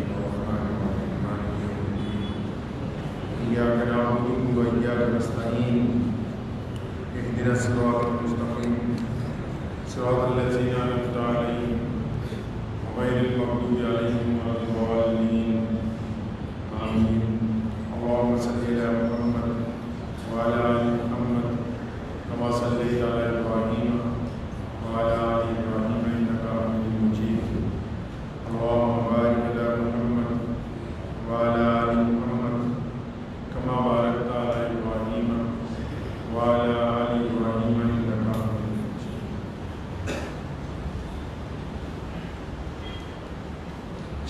الرحمن الرحيم مالك يوم الدين إياك نعبد وإياك نستعين اهدنا الصراط المستقيم صراط الذين أنعمت عليهم غير المغضوب عليهم ولا الضالين آمين اللهم صل على محمد وعلى آل محمد كما صليت على إبراهيم وعلى آل إبراهيم إنك حميد مجيد اللهم بارك على محمد وعلى آل محمد كما باركت على إبراهيم وعلى آل إبراهيم إنك حميد مجيد.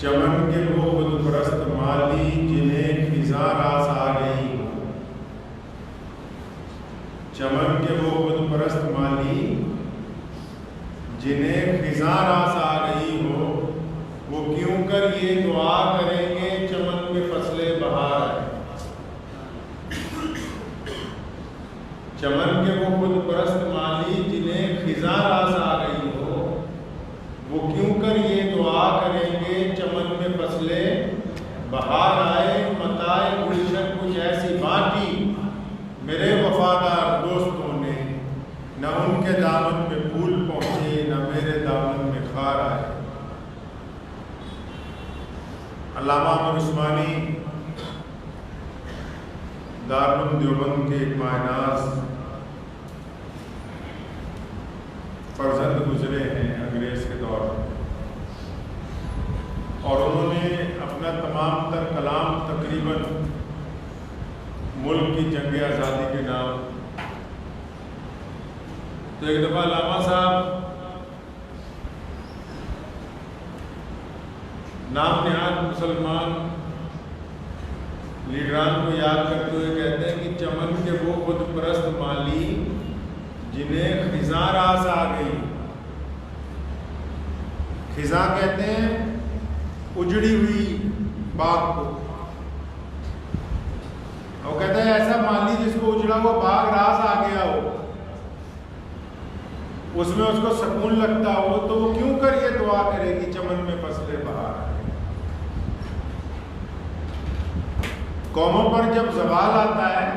چمن کے وہ خود پرست مالی جنہیں خزاں راس آ گئی ہو. چمن کے وہ خود پرست مالی جنہیں خزاں راس آ گئی ہو وہ کیوں کر یہ دعا کریں گے چمن میں فصل بہار آئے. چمن کے وہ خود پرست مالی جنہیں خزاں راس آ گئی ہو وہ کیوں کر یہ دعا کریں گے چمن میں فصل بہار آئے. متائے گلشن کچھ ایسی بانٹی میرے وفادار دوستوں نے نہ ان کے دامن میں پھول پہنچے نہ میرے دامن میں خار آئے. علامہ عمر عثمانی دارالعلوم دیوبند کے ایک ماہناز فرزند گزرے ہیں انگریز کے دور میں اور انہوں نے اپنا تمام تر کلام تقریباً ملک کی جنگ آزادی کے نام. تو ایک دفعہ علامہ صاحب نام نہاد مسلمان لیڈران کو یاد کرتے ہوئے کہتے ہیں کہ چمن کے وہ خود پرست مالی جنہیں خزاں راس آ گئی. خزاں کہتے ہیں اجڑی ہوئی باغ کو. وہ کہتا ہے ایسا مالی جس کو اجڑا ہوا باغ راس آ گیا ہو اس میں اس کو سکون لگتا ہو تو وہ کیوں کر یہ دعا کرے گی چمن میں فصل بہار. قوموں پر جب زوال آتا ہے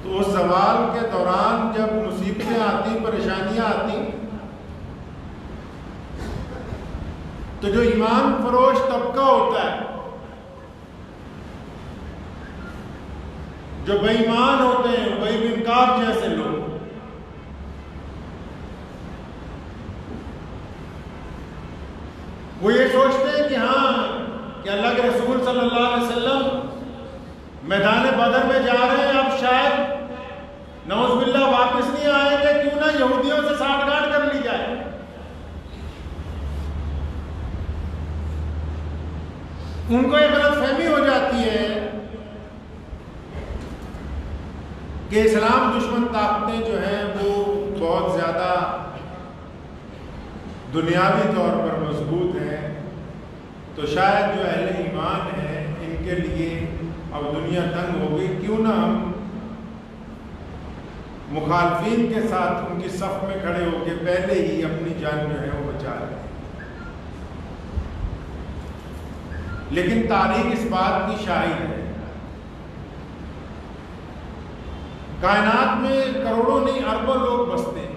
تو اس زوال کے دوران جب مصیبتیں آتی پریشانیاں آتی تو جو ایمان فروش طبقہ ہوتا ہے جو بے ایمان ہوتے ہیں بے انکار جیسے لوگ وہ یہ سوچتے ہیں کہ ہاں کہ اللہ کے رسول صلی اللہ علیہ وسلم میدان بدر میں جا رہے ہیں اب شاید نعوذ باللہ واپس نہیں آئیں گے کیوں نہ یہودیوں سے ساٹھ گاٹھ کر لی جائے. ان کو یہ غلط فہمی ہو جاتی ہے کہ اسلام دشمن طاقتیں جو ہیں وہ بہت زیادہ دنیاوی طور پر مضبوط ہیں تو شاید جو اہل ایمان ہیں ان کے لیے اب دنیا تنگ ہو گئی کیوں نہ ہم مخالفین کے ساتھ ان کی صف میں کھڑے ہو کے پہلے ہی اپنی جان جو ہے وہ بچا لیں. لیکن تاریخ اس بات کی شاہد ہے کائنات میں کروڑوں نہیں اربوں لوگ بستے ہیں.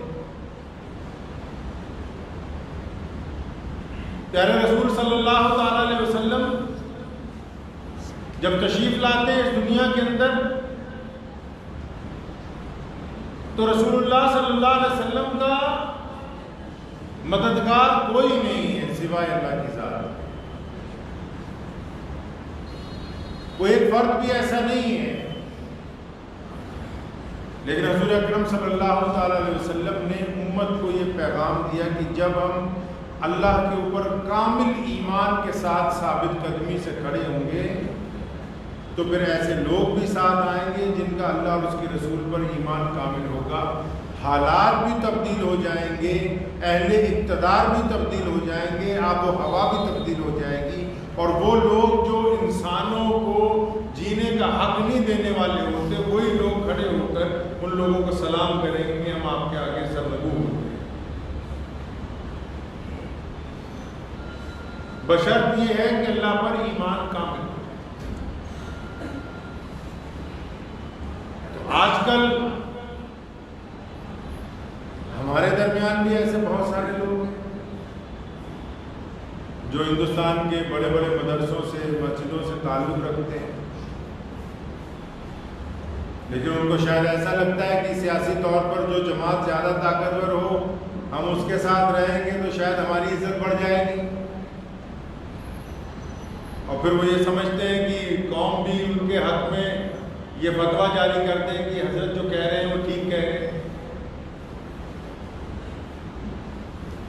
پیارے رسول صلی اللہ تعالی علیہ وسلم جب تشریف لاتے ہیں اس دنیا کے اندر تو رسول اللہ صلی اللہ علیہ وسلم کا مددگار کوئی نہیں ہے سوائے اللہ کی ذات. کوئی ایک فرد بھی ایسا نہیں ہے. لیکن حضور اکرم صلی اللہ تعالی علیہ وسلم نے امت کو یہ پیغام دیا کہ جب ہم اللہ کے اوپر کامل ایمان کے ساتھ ثابت قدمی سے کھڑے ہوں گے تو پھر ایسے لوگ بھی ساتھ آئیں گے جن کا اللہ اور اس کے رسول پر ایمان کامل ہوگا. حالات بھی تبدیل ہو جائیں گے, اہل اقتدار بھی تبدیل ہو جائیں گے, آب و ہوا بھی تبدیل ہو جائے گی, اور وہ لوگ جو انسانوں کو جینے کا حق نہیں دینے والے ہوتے وہی لوگ کھڑے ہو کر ان لوگوں کو سلام کریں گے ہم آپ کے آگے سرنگو ہوتے ہیں. بشرط یہ ہے کہ اللہ پر ایمان کامل ہو۔ تو آج کل ہمارے درمیان بھی ایسے بہت سارے لوگ ہیں جو ہندوستان کے بڑے بڑے مدرسوں سے مسجدوں سے تعلق رکھتے ہیں، لیکن ان کو شاید ایسا لگتا ہے کہ سیاسی طور پر جو جماعت زیادہ طاقتور ہو ہم اس کے ساتھ رہیں گے تو شاید ہماری عزت بڑھ جائے گی، اور پھر وہ یہ سمجھتے ہیں کہ قوم بھی ان کے حق میں یہ فتویٰ جاری کرتے ہیں کہ حضرت جو کہہ رہے ہیں وہ ٹھیک کہہ رہے ہیں۔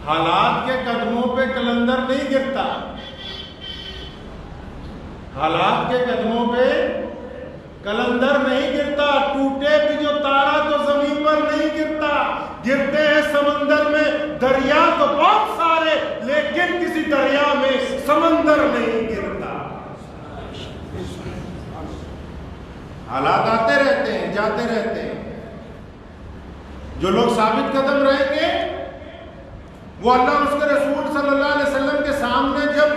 حالات کے قدموں پہ قلندر نہیں گرتا، حالات کے قدموں پہ قلندر نہیں گرتا، ٹوٹے بھی جو تارا تو زمین پر نہیں گرتا، گرتے ہیں سمندر میں، دریا تو بہت سارے لیکن کسی دریا میں سمندر نہیں گرتا۔ حالات آتے رہتے ہیں جاتے رہتے ہیں، جو لوگ ثابت قدم رہیں گے وہ اللہ اور اس کے رسول صلی اللہ علیہ وسلم کے سامنے جب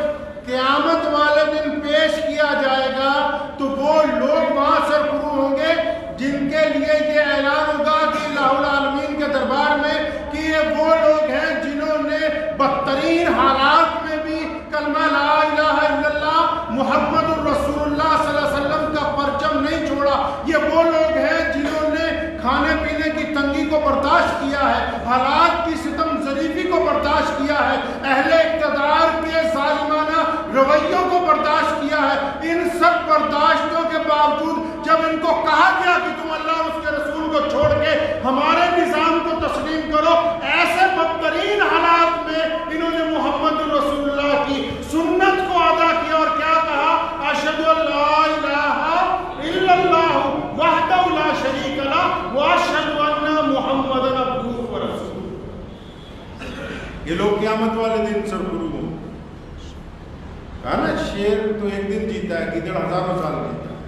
قیامت والے دن پیش کیا جائے گا تو وہ لوگ وہاں سرخرو ہوں گے جن کے لیے یہ اعلان ہوگا کہ الہ العالمین کے دربار میں کہ یہ وہ لوگ ہیں جنہوں نے بدترین حالات میں بھی کلمہ لا الہ الا اللہ محمد الرسول اللہ صلی اللہ علیہ وسلم کا پرچم نہیں چھوڑا، یہ وہ لوگ ہیں جنہوں نے کھانے پینے کی تنگی کو برداشت کیا ہے، حالات کی ستم ظریفی کو برداشت کیا ہے، اہل اقتدار کے ظالمانہ رویوں کو برداشت کیا ہے۔ ان سب برداشتوں کے باوجود جب ان کو کہا گیا کہ تم اللہ اور اس کے رسول کو چھوڑ کے ہمارے نظام کو تسلیم کرو، ایسے بدترین حالات میں انہوں نے محمد رسول اللہ کی سنت کو ادا کیا اور کیا کہا؟ اشہد ان لا الہ الا اللہ وحدہ لا شریک لہ واشہد ان محمدًا عبدہ ورسولہ۔ یہ لوگ قیامت والے دن سرخرو ہوں۔ کہا نا شیر تو ایک دن جیتا ہے، گیدڑ ہزاروں سال جیتا ہے۔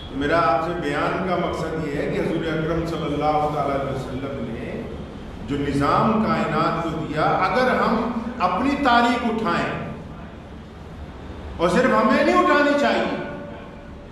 تو میرا آپ سے بیان کا مقصد یہ ہے کہ حضور اکرم صلی اللہ تعالیٰ علیہ وسلم نے جو نظام کائنات کو دیا، اگر ہم اپنی تاریخ اٹھائیں، اور صرف ہمیں نہیں اٹھانی چاہیے،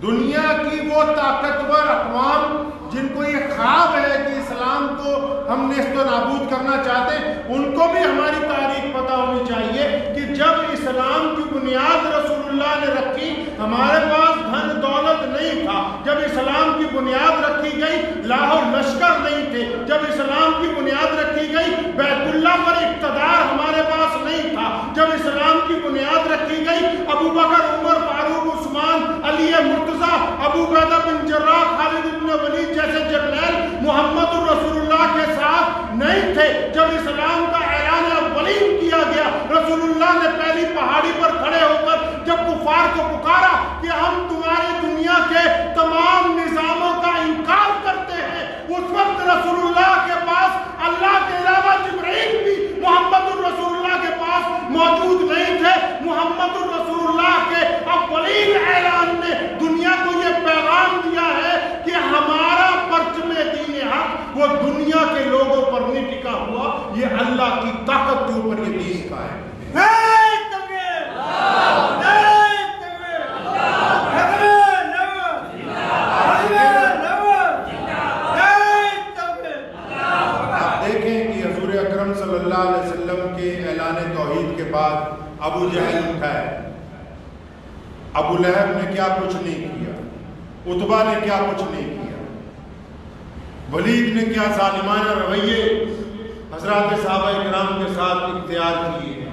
دنیا کی وہ طاقتور اقوام جن کو یہ خواب ہے کہ اسلام کو ہم نیست و نابود کرنا چاہتے ہیں، ان کو بھی ہماری تاریخ پتہ ہونی چاہیے کہ جب اسلام کی بنیاد رسول اللہ نے رکھی، ہمارے پاس دھن دولت نہیں تھا، جب اسلام کی بنیاد رکھی گئی لاہور لشکر نہیں تھے، جب اسلام کی بنیاد رکھی گئی بیت اللہ پر اقتدار ہمارے پاس نہیں تھا، جب اسلام کی بنیاد رکھی گئی ابو بکر عمر فاروق عثمان علی مرتضیٰ ابو عبیدہ بن جراح خالد بن ولید جیسے جرنیل محمد الرسول اللہ کے ساتھ نہیں تھے، جب اسلام کا اعلان اولین کیا گیا رسول اللہ نے پہلی پہاڑی پر کھڑے ہو کر جب کفار کو پکارا کہ ہم تمہاری دنیا کے تمام نظاموں کا انکار کرتے ہیں، اس وقت رسول اللہ کے پاس اللہ کے علاوہ جبرائیل بھی محمد الرسول اللہ کے پاس موجود نہیں تھے۔ محمد الرسول اللہ کے اولین اعلان نے دنیا کو یہ پیغام دیا ہے کہ ہمارا پرچم دین حق وہ دنیا کے لوگوں پر نہیں ٹکا ہوا، یہ اللہ کی طاقت کے اوپر یہ دین قائم ہے۔ آپ دیکھیں کہ حضور اکرم صلی اللہ علیہ وسلم کے اعلان توحید کے بعد ابو جہل اٹھا ہے، ابو لہب نے کیا کچھ نہیں کیا، عتبہ نے کیا کچھ نہیں کیا، ولید نے کیا ظالمانہ رویے حضرات صحابہ کرام کے ساتھ اختیار کیے،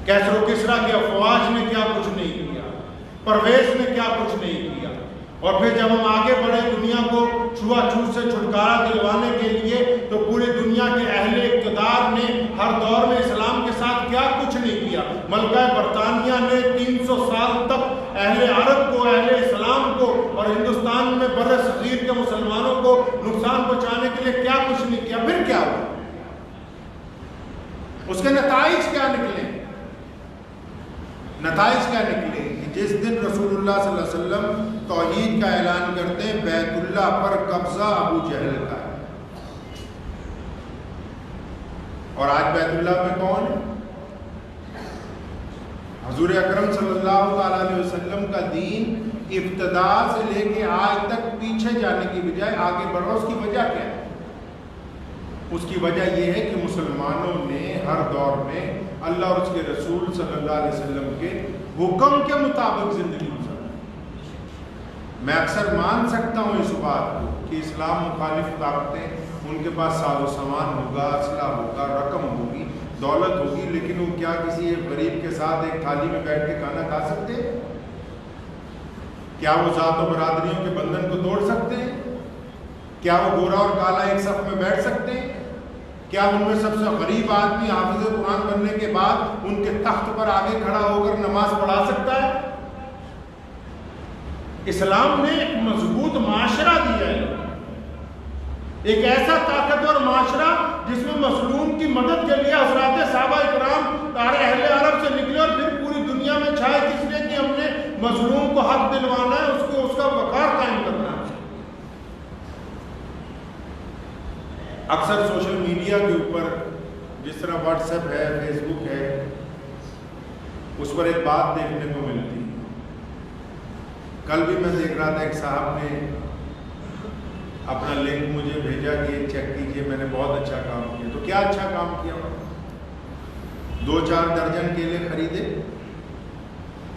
کیسر و کسریٰ کے افواج نے کیا کچھ نہیں کیا، پرویز نے کیا کچھ نہیں کیا، اور پھر جب ہم آگے بڑھے دنیا کو چھوا چھوت سے چھٹکارا دلوانے کے لیے تو پوری دنیا کے اہل اقتدار نے ہر دور میں اسلام کے ساتھ کیا کچھ نہیں کیا۔ ملکہ برطانیہ نے 300 سال تک اہل عرب کو، اہل اسلام کو اور ہندوستان میں بر صغیر کے مسلمانوں کو نقصان پہنچانے کے لیے کیا کچھ نہیں کیا۔ پھر کیا ہوا؟ اس کے نتائج کیا نکلے؟ نتائج کیا نکلے کہ جس دن رسول اللہ صلی اللہ علیہ وسلم توحید کا اعلان کرتے ہیں، بیت اللہ پر قبضہ ابو جہل کا ہے۔ اور آج بیت اللہ میں کون ہے؟ حضور اکرم صلی اللہ تعالیٰ علیہ وسلم کا دین ابتدا سے لے کے آج تک پیچھے جانے کی بجائے آگے بڑھ رہا. اس کی وجہ کیا ہے؟ اس کی وجہ یہ ہے کہ مسلمانوں نے ہر دور میں اللہ اور اس کے رسول صلی اللہ علیہ وسلم کے حکم کے مطابق زندگی گزاری. میں اکثر مان سکتا ہوں اس بات کو کہ اسلام مخالف طاقتیں ان کے پاس ساز و سامان ہوگا, اسلحہ ہوگا, رقم ہوگی, دولت ہوگی, لیکن وہ کیا کسی ایک غریب کے ساتھ ایک تھالی میں بیٹھ کے کھانا کھا سکتے ہیں؟ کیا وہ ذات و برادریوں کے بندھن کو توڑ سکتے ہیں؟ کیا وہ گورا اور کالا ایک صف میں بیٹھ سکتے ہیں؟ کیا ان میں سب سے غریب آدمی حافظ قرآن بننے کے بعد ان کے تخت پر آگے کھڑا ہو کر نماز پڑھا سکتا ہے؟ اسلام نے ایک مضبوط معاشرہ دیا ہے, ایک ایسا طاقتور معاشرہ جس میں مظلوم کی مدد کے لیے حضرات صحابہ کرام سارے اہل عرب سے نکلے اور پھر پوری دنیا میں چھائے, کس لیے کہ ہم نے مظلوم کو حق دلوانا ہے, اس کا وقار قائم کرنا ہے. اکثر سوشل میڈیا کے اوپر جس طرح واٹس ایپ ہے, فیس بک ہے, اس پر ایک بات دیکھنے کو ملتی ہے. کل بھی میں دیکھ رہا تھا ایک صاحب نے اپنا لنک مجھے بھیجا کہ یہ چیک کیجئے, میں نے بہت اچھا کام کیا. تو کیا اچھا کام کیا؟ 2-4 درجن کیلے خریدے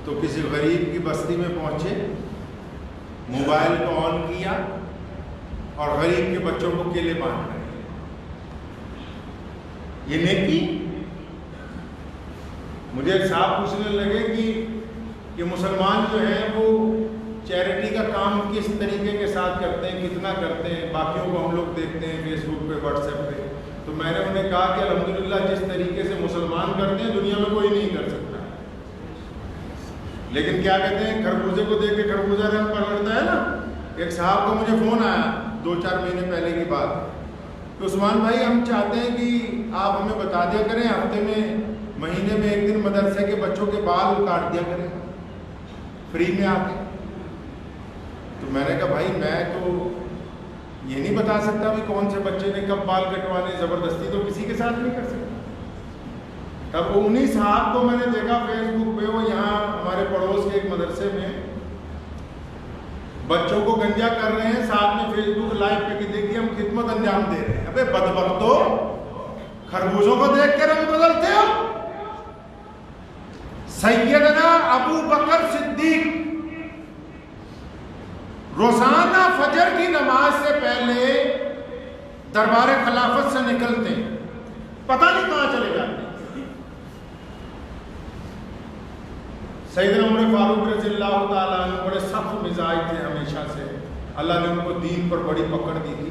تو کسی غریب کی بستی میں پہنچے, موبائل کو آن کیا اور غریب کے بچوں کو کیلے بانٹ رہے. یہ نیکی؟ مجھے ایک صاحب پوچھنے لگے کہ مسلمان جو ہیں وہ چیریٹی کا کام کس طریقے کے ساتھ کرتے ہیں, کتنا کرتے ہیں, باقیوں کو ہم لوگ دیکھتے ہیں فیس بک پہ, واٹس ایپ پہ. تو میں نے انہیں کہا کہ الحمدللہ جس طریقے سے مسلمان کرتے ہیں دنیا میں کوئی نہیں کر سکتا. لیکن کیا کہتے ہیں, خربوزے کو دیکھ کے خربوزہ رنگ پکڑتا ہے نا. ایک صاحب کو مجھے فون آیا 2-4 مہینے پہلے کی بات کہ عثمان بھائی ہم چاہتے ہیں کہ آپ ہمیں بتا دیا کریں, ہفتے میں مہینے میں ایک دن مدرسے کے بچوں کے بال کاٹ دیا کریں فری میں آ کے. تو میں نے کہا بھائی میں تو یہ نہیں بتا سکتا بھی کون سے بچے نے کب بال کٹوانے, زبردستی تو کسی کے ساتھ نہیں کر سکتا. تب انہی صاحب کو میں نے دیکھا فیس بک پہ, وہ یہاں ہمارے پڑوس کے ایک مدرسے میں بچوں کو گنجا کر رہے ہیں, ساتھ میں فیس بک لائیو پہ کہ دیکھیے ہم خدمت انجام دے رہے ہیں. ابے بدبختو, خربوزوں کو دیکھ کے رنگ بدلتے ہو. سیدنا ابو بکر صدیق روزانہ فجر کی نماز سے پہلے دربار خلافت سے نکلتے, پتہ نہیں کہاں چلے جاتے. سیدنا عمر فاروق رضی اللہ تعالیٰ عنہ بڑے سخت مزاج تھے ہمیشہ سے, اللہ نے ان کو دین پر بڑی پکڑ دی تھی.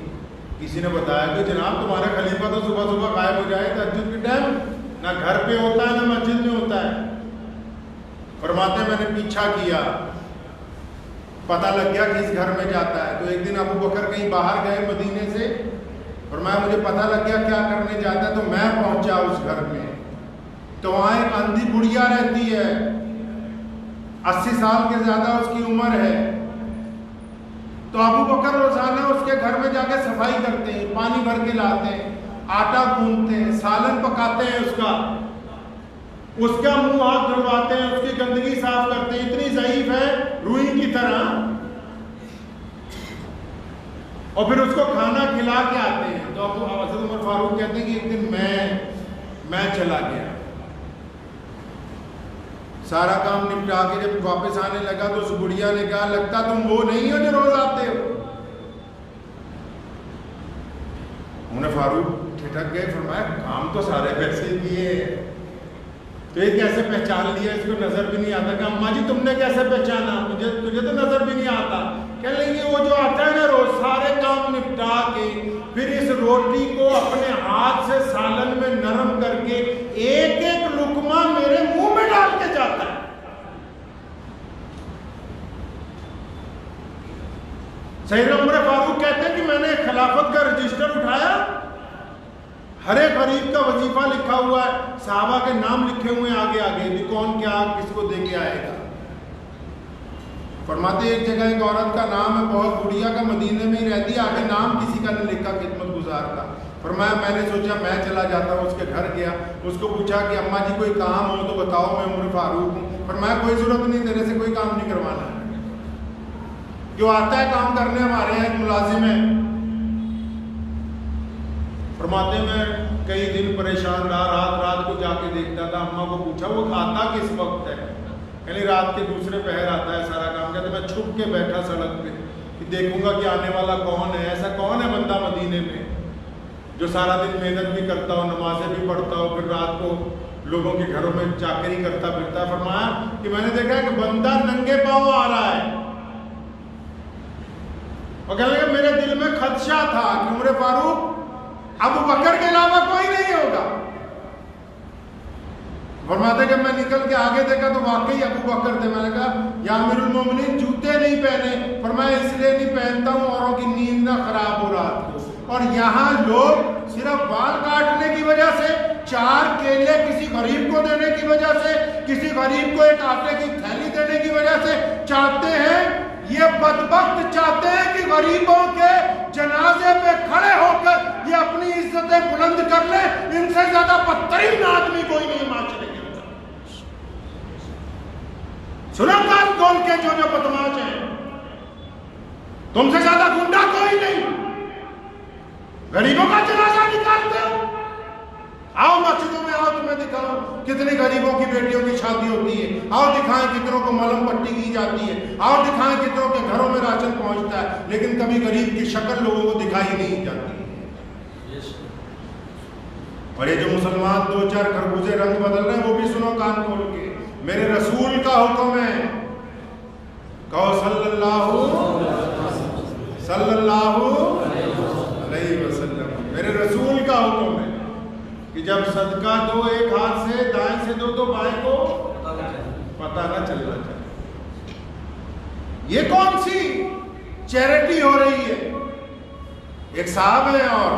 کسی نے بتایا کہ جناب تمہارا خلیفہ تو صبح صبح غائب ہو جائے تہجد کے ٹائم, نہ گھر پہ ہوتا ہے نہ مسجد میں ہوتا ہے. فرماتے میں نے پیچھا کیا, پتہ لگ گیا کس گھر میں جاتا ہے. تو ایک دن ابو بکر کہیں باہر گئے مدینے سے, فرمایا مجھے پتہ لگ گیا کیا کرنے جاتا ہے. تو میں پہنچا اس گھر میں, تو وہاں ایک اندھی بڑھیا رہتی ہے, 80 سال کے زیادہ اس کی عمر ہے. تو ابو بکر روزانہ اس کے گھر میں جا کے صفائی کرتے ہیں, پانی بھر کے لاتے ہیں, آٹا گوندتے ہیں, سالن پکاتے ہیں, اس کا منہ ہاتھ دھلواتے ہیں, اس کی گندگی صاف کرتے ہیں. اتنی ضعیف ہے روئی کی طرح, اور پھر اس کو کھانا کھلا کے آتے ہیں. تو اب حضرت عمر فاروق کہتے ہیں کہ ایک دن میں چلا گیا, سارا کام نپٹا کے جب واپس آنے لگا تو اس بڑھیا نے کہا لگتا تم وہ نہیں ہو جو روز آتے ہو. عمر فاروق ٹھٹک گئے, فرمایا کام تو سارے پیسے کیے, تو یہ کیسے پہچان لیا, اس کو نظر بھی نہیں آتا. کہ اماں جی تم نے کیسے پہچانا, تجھے تو نظر بھی نہیں آتا. کہنے لگے وہ جو آتا ہے نا روز سارے کام نپٹا کے پھر اس روٹی کو اپنے ہاتھ سے سالن میں نرم کر کے ایک ایک لقمہ میرے منہ میں ڈال کے جاتا ہے. سیدنا عمر فاروق کہتے ہیں کہ میں نے خلافت کا رجسٹر اٹھایا, ہر ایک غریب کا وظیفہ لکھا ہوا ہے, صحابہ کے نام لکھے ہوئے آگے آگے بھی کون کیا کس کو دے کے آئے گا. فرماتے ایک جگہ ایک عورت کا نام ہے, بہت بڑھیا کا, مدینے میں ہی رہتی ہے, آگے نام کسی کا نہیں لکھا خدمت گزار کا. فرمایا میں نے سوچا میں چلا جاتا ہوں. اس کے گھر گیا, اس کو پوچھا کہ اماں جی کوئی کام ہو تو بتاؤ, میں عمر فاروق ہوں. فرمایا کوئی ضرورت نہیں, تیرے سے کوئی کام نہیں کروانا ہے. جو آتا ہے کام کرنے ہمارے یہاں ایک ملازم ہے. فرماتے میں کئی دن پریشان رہا, رات کو جا کے دیکھتا تھا. اماں کو پوچھا وہ آتا کس وقت ہے؟ یعنی رات کے دوسرے پہر آتا ہے سارا کام. کہتے میں چھپ کے بیٹھا سڑک پہ کہ دیکھوں گا کہ آنے والا کون ہے. ایسا کون ہے بندہ مدینے میں جو سارا دن محنت بھی کرتا ہو, نمازیں بھی پڑھتا ہو, پھر رات کو لوگوں کے گھروں میں چاکری کرتا پھرتا ہے. فرمایا کہ میں نے دیکھا کہ بندہ ننگے پاؤں آ رہا ہے, اور کہنے لگا میرے دل میں خدشہ تھا کہ عمر فاروق ابو بکر کے علاوہ کوئی نہیں ہوگا. فرماتے کہ میں نکل کے آگے دیکھا تو واقعی ابو بکر تھے. میں نے کہا یا امیر المومنین جوتے نہیں پہنے؟ فرمایا اس لیے نہیں پہنتا ہوں اوروں کی نیند نہ خراب ہو رات کو. اور یہاں لوگ صرف بال کاٹنے کی وجہ سے, 4 کیلے کسی غریب کو دینے کی وجہ سے, کسی غریب کو ایک آٹے کی تھیلی دینے کی وجہ سے چاہتے ہیں, یہ بدبخت چاہتے ہیں کہ غریبوں کے جنازے پہ کھڑے ہو کر یہ اپنی عزتیں بلند کر لیں. ان سے زیادہ بدترین آدمی کوئی نہیں معاشرے کے اندر. سنو کان کھول کے جو بدماش ہیں, تم سے زیادہ گنڈا کوئی نہیں. غریبوں کا جنازہ نکالتے ہو. آؤ مسجدوں میں آؤ, تمہیں دکھاؤ کتنی غریبوں کی بیٹیوں کی شادی ہوتی ہے. آؤ دکھائیں کتنوں کو ملم پٹی کی جاتی ہے. آؤ دکھائیں کتنوں کے گھروں میں راشن پہنچتا ہے. لیکن کبھی غریب کی شکل لوگوں کو دکھائی نہیں جاتی. اور یہ جو مسلمان 2-4 خربوزے رنگ بدل رہے ہیں وہ بھی سنو کان کھول کے. میرے رسول کا حکم ہے, کہو صلی اللہ علیہ وسلم. میرے رسول کا حکم ہے کہ جب صدقہ دو ایک ہاتھ سے, دائیں سے دو تو بائیں کو پتہ نہ چلنا چاہیے. یہ کون سی چیریٹی ہو رہی ہے؟ ایک صاحب ہیں اور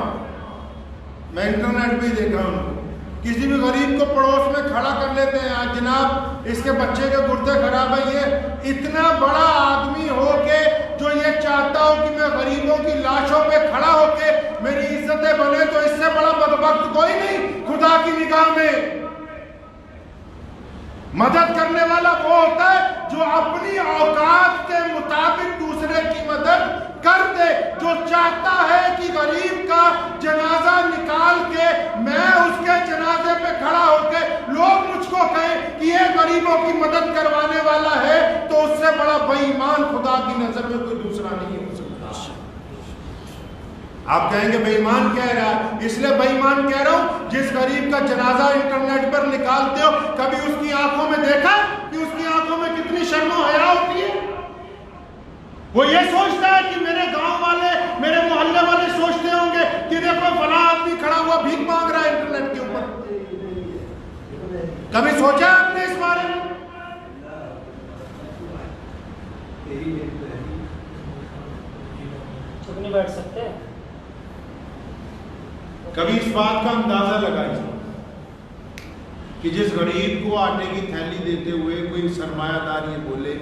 میں انٹرنیٹ پہ دیکھا ہوں, کسی بھی غریب کو پڑوس میں کھڑا کر لیتے ہیں. آج جناب اس کے بچے کے گردے خراب ہیں, یہ اتنا بڑا آدمی ہو کے جو یہ چاہتا ہو کہ میں غریبوں کی لاشوں پہ کھڑا ہو کے میری عزتیں بنے, تو اس سے بڑا بدبخت کوئی نہیں خدا کی نگاہ میں. مدد کرنے والا وہ ہوتا ہے جو اپنی اوقات کے مطابق دوسرے کی مدد کر دے, جو چاہتا ہے کہ غریب کا جنازہ نکال کے میں اس کے جنازے پہ کھڑا ہو کے لوگ مجھ کو کہیں کہ یہ غریبوں کی مدد کروانے والا ہے, تو اس سے بڑا بے ایمان خدا کی نظر میں کوئی دوسرا نہیں ہو سکتا. آپ کہیں گے بے ایمان کہہ رہا ہے, اس لیے بے ایمان کہہ رہا ہوں جس غریب کا جنازہ انٹرنیٹ پر نکالتے ہو, کبھی اس کی آنکھوں میں دیکھا کہ اس کی آنکھوں میں کتنی شرم و حیا ہوتی ہے؟ وہ یہ سوچتا ہے کہ میرے گاؤں والے, میرے محلے والے سوچتے ہوں گے کہ دیکھو فلاں آدمی کھڑا ہوا بھیک مانگ رہا ہے انٹرنیٹ کے اوپر. کبھی سوچا آپ نے اس بارے میں؟ نہیں بیٹھ سکتے. کبھی اس بات کا اندازہ لگائیے کہ جس غریب کو آٹے کی تھیلی دیتے ہوئے کوئی سرمایہ دار یہ بولے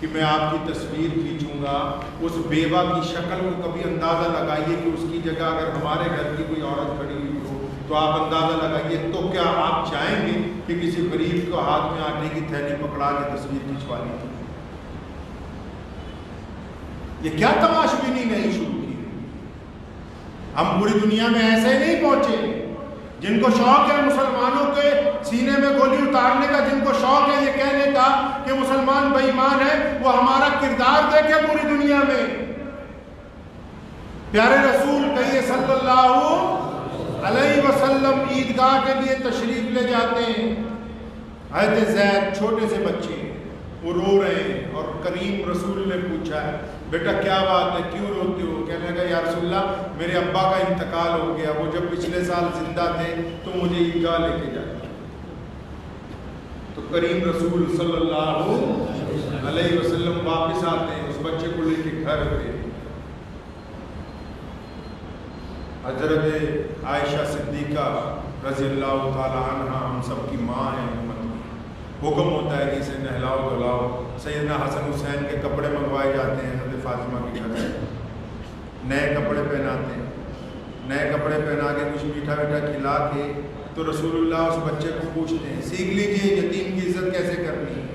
کہ میں آپ کی تصویر کھینچوں گا, اس بیوہ کی شکل کو کبھی اندازہ لگائیے کہ اس کی جگہ اگر ہمارے گھر کی کوئی عورت کھڑی ہوئی ہو تو آپ اندازہ لگائیے, تو کیا آپ چاہیں گے کہ کسی غریب کو ہاتھ میں آٹے کی تھیلی پکڑا کے تصویر کھینچوا لی؟ یہ کیا تماشبینی نہیں شروع کی. ہم پوری دنیا میں ایسے نہیں پہنچے. جن کو شوق ہے مسلمانوں کے سینے میں گولی اتارنے کا, جن کو شوق ہے یہ کہنے کا کہ مسلمان بے ایمان ہے, وہ ہمارا کردار دیکھے پوری دنیا میں. پیارے رسول کہیے صلی اللہ علیہ وسلم عیدگاہ کے لیے تشریف لے جاتے ہیں. حضرت زید چھوٹے سے بچے, وہ رو رہے ہیں, اور کریم رسول نے پوچھا ہے بیٹا کیا بات ہے, کیوں روتے ہو؟ کہنے لگا یا رسول اللہ میرے ابا کا انتقال ہو گیا, وہ جب پچھلے سال زندہ تھے تو مجھے عیدگاہ لے کے جاتے. تو کریم رسول صلی اللہ علیہ وسلم واپس آتے ہیں, اس بچے کو لے کے گھر پہ. حضرت عائشہ صدیقہ رضی اللہ تعالی عنہ ہم سب کی ماں ہیں, حکم ہوتا ہے کہ اسے نہلاؤ دھلاؤ. سیدنا حسن حسین کے کپڑے منگوائے جاتے ہیں حضرت فاطمہ کے گھر سے, نئے کپڑے پہناتے ہیں, نئے کپڑے پہنا کے کچھ میٹھا میٹھا کھلا کے تو رسول اللہ اس بچے کو پوچھتے ہیں سیکھ لیجئے یتیم کی عزت کیسے کرنی ہے.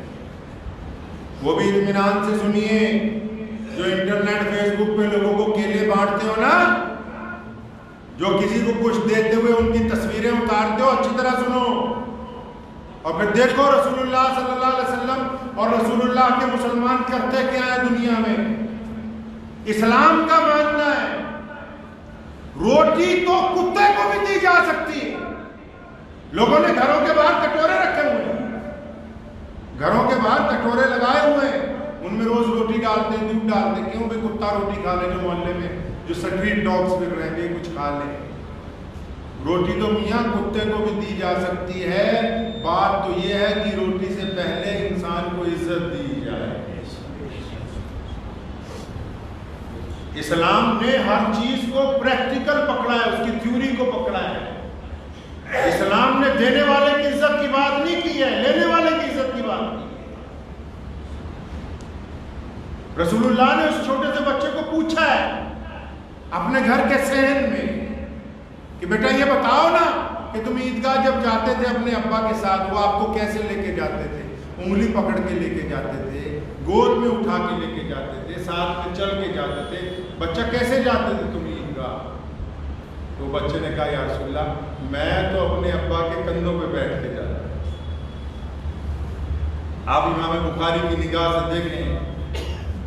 وہ بھی اطمینان سے سنیے. جو انٹرنیٹ فیس بک پہ لوگوں کو کیلے بانٹتے ہو نا, جو کسی کو کچھ دیتے ہوئے ان کی تصویریں اتارتے ہو, اچھی طرح سنو اور پھر دیکھو رسول اللہ صلی اللہ علیہ وسلم اور رسول اللہ کے مسلمان کرتے کیا ہے دنیا میں. اسلام کا ماننا ہے روٹی تو کتے کو بھی دی جا سکتی ہے. لوگوں نے گھروں کے باہر کٹورے رکھے ہوئے ہیں, گھروں کے باہر کٹورے لگائے ہوئے ہیں, ان میں روز روٹی ڈالتے ہیں, دودھ ڈالتے ہیں. کیوں بھائی کتا روٹی کھا لے, جو محلے میں جو اسٹریٹ ڈاگس پھر رہے ہیں کچھ کھا لیں. روٹی تو میاں کتے کو بھی دی جا سکتی ہے. بات تو یہ ہے کہ روٹی سے پہلے انسان کو عزت دی جائے. اسلام نے ہر چیز کو پریکٹیکل پکڑا ہے, اس کی تھیوری کو پکڑا ہے. اسلام نے دینے والے کی عزت کی بات نہیں کی ہے, لینے والے کی عزت کی بات کی. رسول اللہ نے اس چھوٹے سے بچے کو پوچھا ہے اپنے گھر کے صحن میں کہ بیٹا یہ بتاؤ نا کہ تم عیدگاہ جب جاتے تھے اپنے ابا کے ساتھ, وہ آپ کو کیسے لے کے جاتے تھے؟ انگلی پکڑ کے لے کے جاتے تھے, گود میں اٹھا کے لے کے جاتے تھے, ساتھ میں چل کے جاتے تھے. بچہ کیسے جاتے تھے تم عیدگاہ؟ تو بچے نے کہا یا رسول اللہ میں تو اپنے ابا کے کندھوں پہ بیٹھ کے جاتا ہوں. آپ امام بخاری کی نگاہ سے دیکھیں,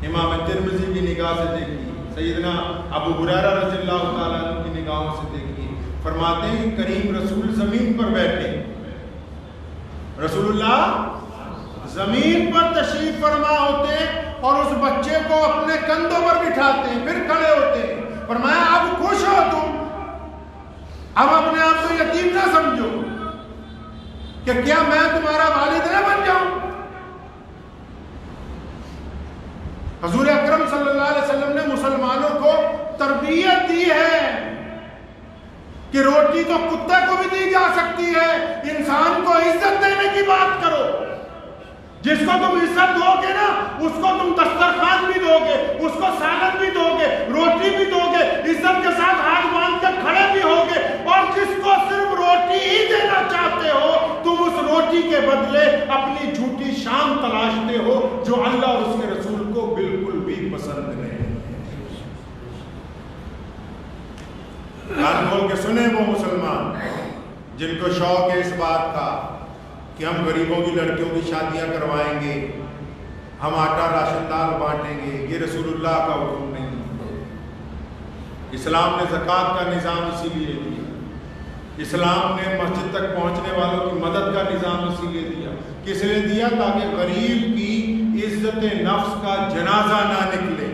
امام ترمذی کی نگاہ سے دیکھیں, سیدنا ابو ہریرہ رضی اللہ تعالیٰ عنہ کی نگاہوں سے دیکھیں. فرماتے ہیں کہ کریم رسول زمین پر بیٹھے, رسول اللہ زمین پر تشریف فرما ہوتے اور اس بچے کو اپنے کندھوں پر بٹھاتے ہیں, پھر کھڑے ہوتے ہیں. فرمایا اب خوش ہو تم, اب اپنے آپ کو یتیم نہ سمجھو کہ کیا میں تمہارا والد نہ بن جاؤں. حضور اکرم صلی اللہ علیہ وسلم نے مسلمانوں کو تربیت دی ہے کہ روٹی تو کتے کو بھی دی جا سکتی ہے, انسان کو عزت دینے کی بات کرو. جس کو تم عزت دو گے نا اس کو تم دسترخوان بھی دو گے, اس کو سالن بھی دو گے, روٹی بھی دو گے, عزت کے ساتھ ہاتھ باندھ کر کھڑے بھی ہوگے. اور جس کو صرف روٹی ہی دینا چاہتے ہو تم اس روٹی کے بدلے اپنی جھوٹی شان تلاشتے ہو جو اللہ اور اس کے رسول کو بالکل بھی پسند نہیں. کان کھول کے سنیں وہ مسلمان جن کو شوق ہے اس بات کا کہ ہم غریبوں کی لڑکیوں کی شادیاں کروائیں گے, ہم آٹا راشن دال بانٹیں گے. یہ رسول اللہ کا حکم نہیں. اسلام نے زکوٰۃ کا نظام اسی لیے دیا, اسلام نے مسجد تک پہنچنے والوں کی مدد کا نظام اسی لیے دیا. کس لیے دیا؟ تاکہ غریب کی عزت نفس کا جنازہ نہ نکلے.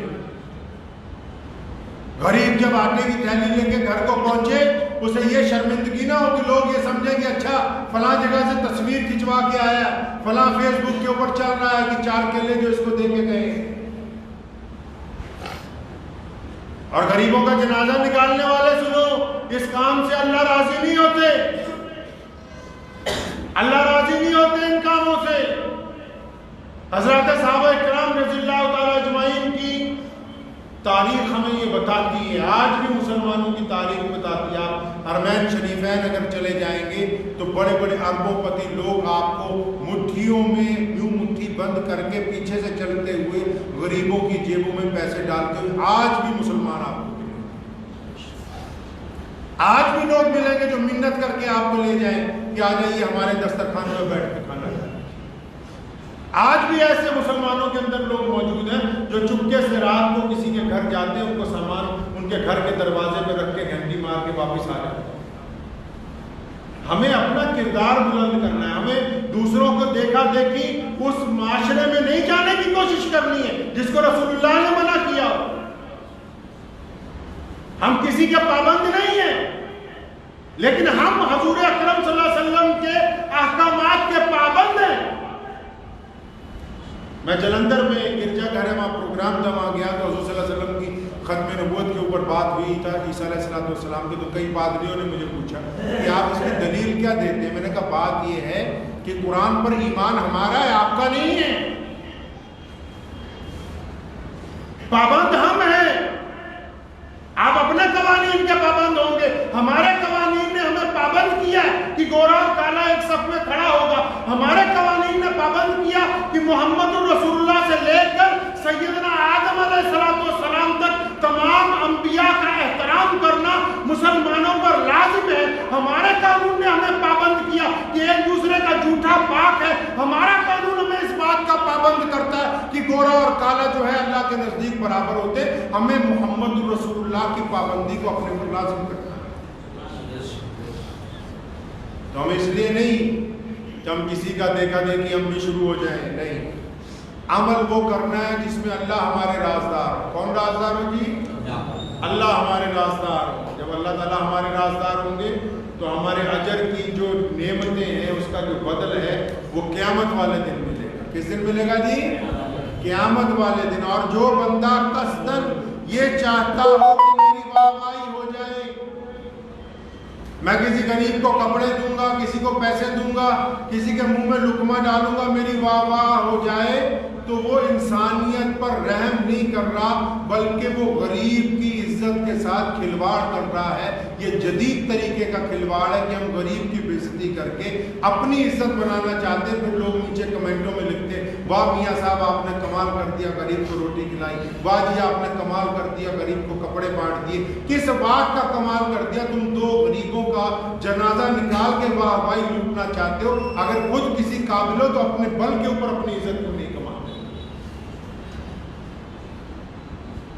غریب جب آٹے کی تھیلی لے کے گھر کو پہنچے اسے یہ شرمندگی نہ ہو کہ لوگ یہ سمجھیں کہ اچھا فلاں جگہ سے تصویر کھنچوا کے آیا, فلاں فیس بک کے اوپر چل رہا ہے کہ 4 کیلے جو اس کو دے کے گئے. اور غریبوں کا جنازہ نکالنے والے سنو, اس کام سے اللہ راضی نہیں ہوتے, اللہ راضی نہیں ہوتے ان کاموں سے. حضرات صحابہ اکرام رضی اللہ تعالیٰ اجمعین کی تاریخ ہمیں یہ بتاتی ہے, آج بھی مسلمانوں کی تاریخ بتاتی ہے. آپ حرمین شریفین اگر چلے جائیں گے تو بڑے بڑے اربوں پتی لوگ آپ کو مٹھیوں میں یوں مٹھی بند کر کے پیچھے سے چلتے ہوئے غریبوں کی جیبوں میں پیسے ڈالتے ہوئے آج بھی مسلمان آپ کو ملیں گے. آج بھی لوگ ملیں گے جو منت کر کے آپ کو لے جائیں کہ آ جائیے ہمارے دسترخوان میں بیٹھ کے کھانا کھائیں. آج بھی ایسے مسلمانوں کے اندر لوگ موجود ہیں جو چپکے سے رات کو کسی کے گھر جاتے ہیں, ان کو سامان ان کے گھر کے دروازے پہ رکھ کے گھنٹی مار کے واپس آ جاتے ہیں. ہمیں اپنا کردار بلند کرنا ہے, ہمیں دوسروں کو دیکھا دیکھی اس معاشرے میں نہیں جانے کی کوشش کرنی ہے جس کو رسول اللہ نے منع کیا. ہم کسی کے پابند نہیں ہیں, لیکن ہم حضور اکرم صلی اللہ علیہ وسلم کے احکامات کے پابند ہیں. میں جلندھر میں گرجا گھر ہے, وہاں پروگرام جب وہاں گیا تو حضور صلی اللہ علیہ وسلم کی ختم نبوت کے اوپر بات ہوئی تھا عیسیٰ علیہ السلام کی. تو کئی پادریوں نے مجھے پوچھا کہ آپ اس کی دلیل کیا دیتے ہیں. میں نے کہا بات یہ ہے کہ قرآن پر ایمان ہمارا ہے, آپ کا نہیں ہے. پابند ہم ہیں, آپ اپنے قوانین کے پابند ہوں گے، ہمارے قوانین نے ہمیں پابند کیا ہے کہ گورا اور کالا ایک صف میں کھڑا ہوگا، ہمارے قوانین نے پابند کیا کہ محمد رسول اللہ سے لے کر سیدنا آدم علیہ السلام تک تمام انبیاء کا احترام کرنا مسلمانوں پر لازم ہے، ہمارے قانون نے ہمیں پابند کیا کہ ایک دوسرے کا جھوٹا پاک ہے، ہمارا قانون ہمیں اس بات کا پابند کرتا ہے کہ گورا اور کالا جو ہے اللہ کے نزدیک برابر ہوتے، ہمیں محمد رسول اللہ کی پابندی کو اپنے پر لازم کرنا ہے۔ تو ہم اس لیے نہیں کہ ہم کسی کا دیکھا دیکھی ہم بھی شروع ہو جائیں، نہیں، عمل وہ کرنا ہے جس میں اللہ ہمارے رازدار ہو۔ کون رازدار ہو جی؟ اللہ ہمارے رازدار ہو۔ جب اللہ تعالیٰ ہمارے رازدار ہوں گے تو ہمارے اجر کی جو نعمتیں ہیں اس کا جو بدل ہے وہ قیامت والے دن ملے گا۔ کس دن ملے گا جی؟ قیامت والے دن۔ اور جو بندہ قصدن یہ چاہتا ہو کہ میری واہواہی ہو جائے، میں کسی غریب کو کپڑے دوں گا، کسی کو پیسے دوں گا، کسی کے منہ میں لقمہ ڈالوں گا، میری واہ واہ ہو جائے، تو وہ انسانیت پر رحم نہیں کر رہا بلکہ وہ غریب کی عزت کے ساتھ کھلواڑ کر رہا ہے۔ یہ جدید طریقے کا کھلواڑ ہے کہ ہم غریب کی بے عزتی کر کے اپنی عزت بنانا چاہتے ہیں۔ پھر لوگ نیچے کمنٹوں میں لکھتے ہیں، واہ میاں صاحب آپ نے کمال کر دیا، غریب کو روٹی کھلائی، واہ جی آپ نے کمال کر دیا، غریب کو کپڑے بانٹ دیے۔ کس بات کا کمال کر دیا؟ تم دو غریبوں کا جنازہ نکال کے واہ واہی لوٹنا چاہتے ہو۔ اگر خود کسی قابل ہو تو اپنے بل کے اوپر اپنی عزت کو نہیں کماتے۔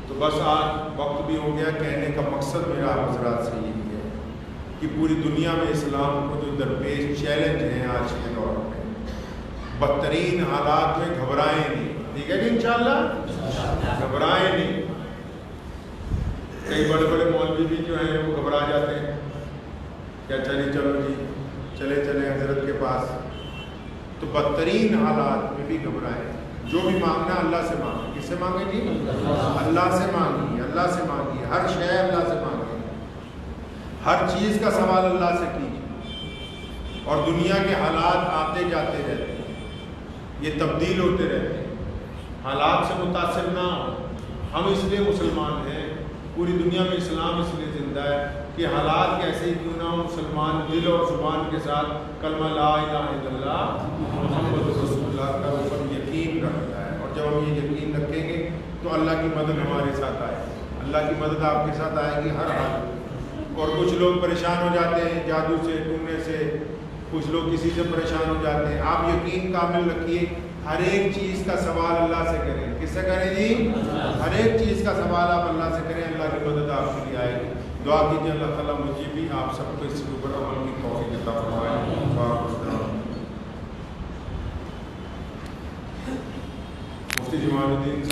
تو بس آج وقت بھی ہو گیا، کہنے کا مقصد میرا حضرات سے یہی ہے کہ پوری دنیا میں اسلام کو جو درپیش چیلنج ہیں آج کے دور میں، بدترین حالات میں گھبرائیں نہیں، ٹھیک ہے جی انشاءاللہ گھبرائیں نہیں۔ کئی بڑے بڑے مولوی بھی جو ہیں وہ گھبرا جاتے ہیں، کیا چلے چلو جی چلے چلے حضرت کے پاس، تو بدترین حالات میں بھی گھبرائیں۔ جو بھی مانگنا اللہ سے مانگے۔ کس سے مانگے جی؟ اللہ سے مانگیے، اللہ سے مانگیے، ہر شے اللہ سے مانگے، ہر چیز کا سوال اللہ سے کیجیے۔ اور دنیا کے حالات آتے جاتے رہتے ہیں، یہ تبدیل ہوتے رہتے ہیں، حالات سے متاثر نہ ہو۔ ہم اس لیے مسلمان ہیں، پوری دنیا میں اسلام اس لیے زندہ ہے کہ حالات کیسے ہی کیوں نہ ہو، مسلمان دل اور زبان کے ساتھ کلمہ لا الہ الا اللہ محمد رسول اللہ کا اوپر یقین رکھتا ہے۔ اور جب ہم یہ یقین رکھیں گے تو اللہ کی مدد ہمارے ساتھ آئے گی، اللہ کی مدد آپ کے ساتھ آئے گی ہر حال۔ اور کچھ لوگ پریشان ہو جاتے ہیں جادو سے، ٹونے سے، کچھ لوگ کسی سے پریشان ہو جاتے ہیں۔ آپ یقین کامل رکھیے، ہر ایک چیز کا سوال اللہ سے کریں۔ کس سے کریں جی؟ ہر ایک چیز کا سوال آپ اللہ سے کریں، اللہ کی مدد آپ کے لیے آئے گی۔ دعا کیجیے اللہ تعالیٰ مجھے بھی آپ سب کو اس کے اوپر عمل کی توفیق عطا فرمائے۔ مفتی جمال الدین